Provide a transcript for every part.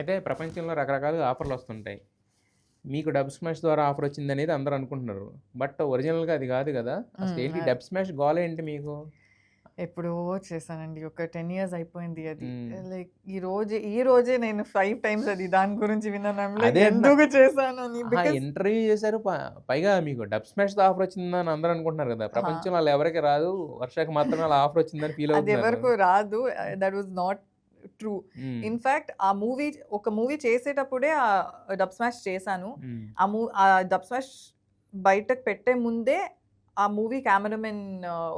అయితే ప్రపంచంలో రకరకాలుగా ఆఫర్‌లొస్తుంటాయి. మీకు డబ్ స్మాష్ ద్వారా ఆఫర్ వచ్చిందనేది అందరూ అనుకుంటున్నారు. బట్ ఒరిజినల్‌గా అది గాదు గదా! అసలేంటి డబ్ స్మాష్ గోలేంటి మీకు? ఎప్పుడో చేశానండి. ఒక 10 ఇయర్స్ అయిపోయింది అది. హ్మ్. లైక్ ఈ రోజే నేను 5 టైమ్స్ అది దాని గురించి విన్నాను. ఐయామ్ లైక్ అదే అంటున్నా. ఎందుకు చేశానని. ఆహా! బికాజ్ ఇంటర్వ్యూ చేసారు. పైగా మీకు డబ్ స్మాష్‌తో ఆఫర్ వచ్చిందని అందరూ అనుకుంటున్నారు గదా! అహా! ప్రపంచంలో అలా ఎవరికీ రాదు. వర్షకి మాత్రమే అలా ఆఫర్ వచ్చిందని ఫీల్ అది అవుతున్నారు. ఎవరికో రాదు. That was not true. హ్మ్. ఇన్‌ఫాక్ట్ ఒక మూవీ చేసేటప్పుడే డబ్ స్మాష్ చేశాను. హ్మ్. ఆ డబ్ స్మాష్ బయటకు పెట్టే ముందే ఆ మూవీ కెమెరామెన్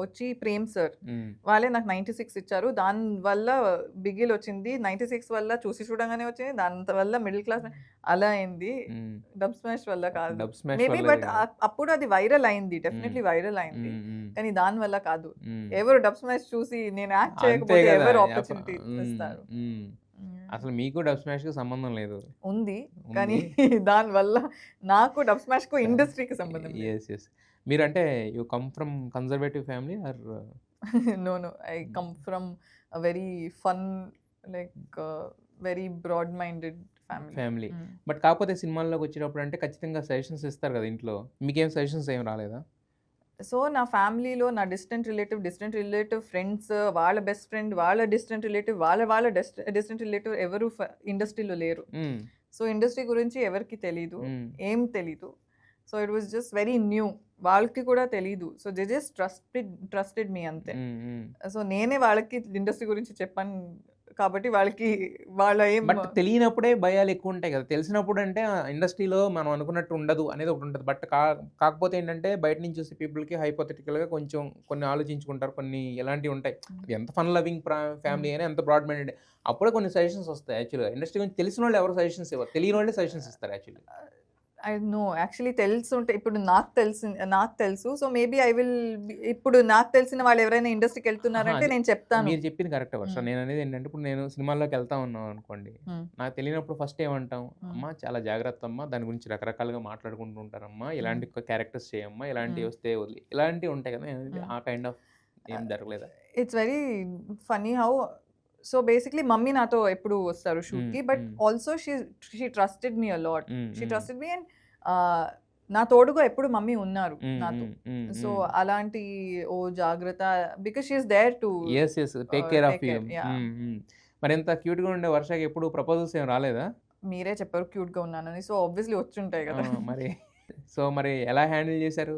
వచ్చి ప్రేమ్ సార్ హ్మ్. వాళ్ళే నాకు 96 ఇచ్చారు. దానివల్ల బిగిల్ వచ్చింది. 96 వల్ల చూసి చూడంగానే వచ్చింది. దాని వల్ల మిడిల్ క్లాస్ అలా అయింది. హ్మ్. డబ్ స్మాష్ వల్ల కాదు. డబ్ స్మాష్ మేబీ వల్ల బట్ కాదు. అప్పుడు అది వైరల్ అయింది. హ్మ్. డెఫినైట్‌లీ వైరల్ అయింది. హ్మ్. హ్మ్. కానీ దాని వల్ల కాదు. హ్మ్. ఎవరు డబ్ స్మాష్ చూసి నేను యాక్ట్ అంతే చేయకపోతే గదా! ఎవరు యాప ఆపర్చునిటీ హ్మ్. ఇస్తారు? హ్మ్. హ్మ్. అసలు మీకు డబ్ స్మాష్‌కి సంబంధం లేదు. ఉంది. కానీ ఉంది. దానివల్ల నాకు డబ్ స్మాష్‌కు స ఇండస్ట్రీకి సంబంధం లేదు. యెస్. యెస్. మీరంటే you come from conservative family or no. No. I come from a very fun like very broad minded family. Family. Hmm. But కాకపోతే సినిమాల్లోకొచ్చేటప్పుడు అంటే ఖచ్చితంగా సజెషన్స్ ఇస్తారు గదా ఇంట్లో. మీకేం సజెషన్స్ ఏమి రాలేదా? సో, నా ఫ్యామిలీలో నా డిస్టెంట్ రిలేటివ్ ఫ్రెండ్స్, వాళ్ళ బెస్ట్ ఫ్రెండ్, వాళ్ళ డిస్టెంట్ రిలేటివ్, వాళ్ళ డిస్టెంట్ రిలేటివ్ ఎవరు ఇండస్ట్రీలో లేరు. హ్మ్. సో, ఇండస్ట్రీ గురించి ఎవరికీ తెలీదు. హ్మ్. ఏం తెలీదు. So, it was just very new. వాళ్ళకి కూడా తెలీదు. So, they just trusted me అంతే. హ్మ్. హ్మ్. సో, నేనే వాళ్ళకి ఇండస్ట్రీ గురించి చెప్పాను కాబట్టి వాళ్ళకి వాళ్ళ ఏం బట్ తెలియనప్పుడే భయాలెక్కువుంటాయి గదా! తెలిసినప్పుడంటే ఇండస్ట్రీలో మనం అనుకున్నట్టు ఉండదు అనేది ఒకటుంటది. బట్ కాకపోతే ఏంటంటే బయట నుంచి చూసే పీపుల్‌కి హైపోథెటికల్‌గా కొంచెం కొన్ని ఆలోచించుకుంటారు. కొన్ని ఇలాంటివుంటాయి. హ్మ్. ఎంత ఫన్ లవింగ్ హ్మ్. ఫ్యామిలీ అయినా ఎంత బ్రాడ్ మైండెడ్ అప్పుడే కొన్ని సజెషన్స్ వస్తాయి యాక్చువల్‌గా. ఇండస్ట్రీ గురించి తెలిసినోళ్ళు ఎవరు సజెషన్స్ ఇవ్వరు. తెలియనోళ్ళే సజెషన్స్ ఇస్తారు యాక్చువల్లీ. I know. యాక్చువల్లీ తెలుసుంటే ఇప్పుడు నాకు తెలుసు. సో, మేబీ ఐ విల్ ఇప్పుడు నాకు తెలిసిన వాళ్ళు ఎవరైనా అహా! ఇండస్ట్రీకెళ్తున్నారంటే అది నేను చెప్తాను. మీరు చెప్పింది కరెక్టే వర్ష. హ్మ్. నేననేదేంటంటే ఇప్పుడు నేను సినిమాల్లోకెళ్తా ఉన్నాననుకోండి. హ్మ్. నాకు తెలియనప్పుడు ఫస్ట్ ఏమంటాం? హ్మ్. అమ్మ చాలా జాగ్రత్తమ్మ. దాని గురించి రకరకాలుగా మాట్లాడుకుంటూ ఉంటారమ్మా. హ్మ్. ఇలాంటి క్యారెక్టర్స్ చేయమ్మా. హ్మ్. ఇలాంటివొస్తే వదిలేయి. ఇలాంటివి ఉంటాయి కదా! హ్మ్. ఆ కైండ్ ఆఫ్ ఏం జరగలేదా? It's very funny how so, basically mummy నాతో ఎప్పుడు వస్తారు హ్మ్. షూట్‌కి. But hmm. Also she trusted me a lot. Hmm. She hmm. Trusted me and ah, నా తోడుగా ఎప్పుడు మమ్మీ ఉన్నారు హ్మ్. నాతో. హ్మ్. హ్మ్. So, hmm. అలాంటి జాగ్రత్త because she is there to yes. Yes. Take care of take you. Care. Yeah! Hmm. Hmm. మరింత క్యూట్‌గా ఉండే వర్షకి ఎప్పుడు ప్రపోజల్స్ ఏమి రాలేదా? మీరే చెప్పారు క్యూట్‌గా ఉన్నానని. సో, ఆబ్వియస్లీ వచ్చుంటాయి ఆ! గదా! మరి మరి ఎలా హ్యాండిల్ చేశారు?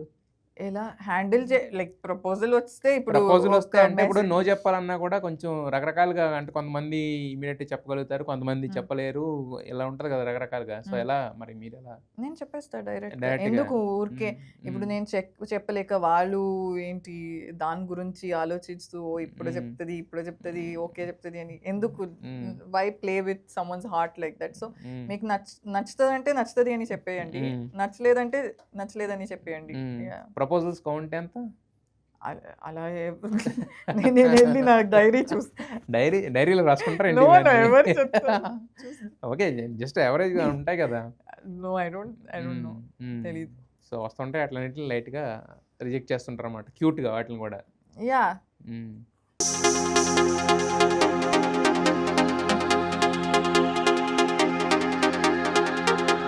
ఎలా హ్యాండిల్ లైక్ ప్రపోజల్ వస్తే ఇప్పుడు ప్రపోజలొస్తే ఒక అంటే ఇప్పుడు నో మెసేజ్ జెప్పాలన్నా గూడా కొంచెం రకరకాలుగా అంటే కొంతమంది ఇమ్మీడియేట్‌గా చెప్పగలుగుతారు. కొంతమంది హ్మ్. చెప్పలేరు. ఇలా ఉంటది గదా! రకరకాలుగా. సో, హ్మ్. ఎలా మరి మీరెలా? నేను చెప్పేస్తా డైరెక్ట్‌గా. డైరెక్ట్‌గా ఎందుకు ఊరికే హ్మ్. ఇప్పుడు హ్మ్. నేను చెప్పలేక వాళ్ళు ఏంటి దాని గురించి ఆలోచిస్తూ హ్మ్. ఇప్పుడు చెప్తది, ఓకే చెప్తది అని ఎందుకు hmm. Why play with someone's heart like that. So, hmm. మీకు నచ్చుతదంటే నచ్చుతది అని చెప్పేయండి. హ్మ్. నచ్చలేదంటే నచ్చలేదని చెప్పేయండి. హ్మ్. యాహ్! ప్రపోజల్స్ కౌంట్ ఎంత? అలా నేనెళ్ళి నా డైరీ చూస్తా. డైరీలో రాసుకుంటారా ఏంటి నో. నో. ఇవన్నీ? ఎవరు చెప్తారు? చూస్తా. ఓకే. జస్ట్ యావరేజ్‌గా ఉంటాయి గదా! నో. ఐ డోంట్ హ్మ్. నో. హ్మ్. తెలీదు. సో, వస్తుంటాయి అట్లన్నిటిని లైట్‌గా రిజెక్ట్ చేస్తుంటారన్నమాట. క్యూట్‌గా వాటిలిని గూడా. యాహ్! హ్మ్.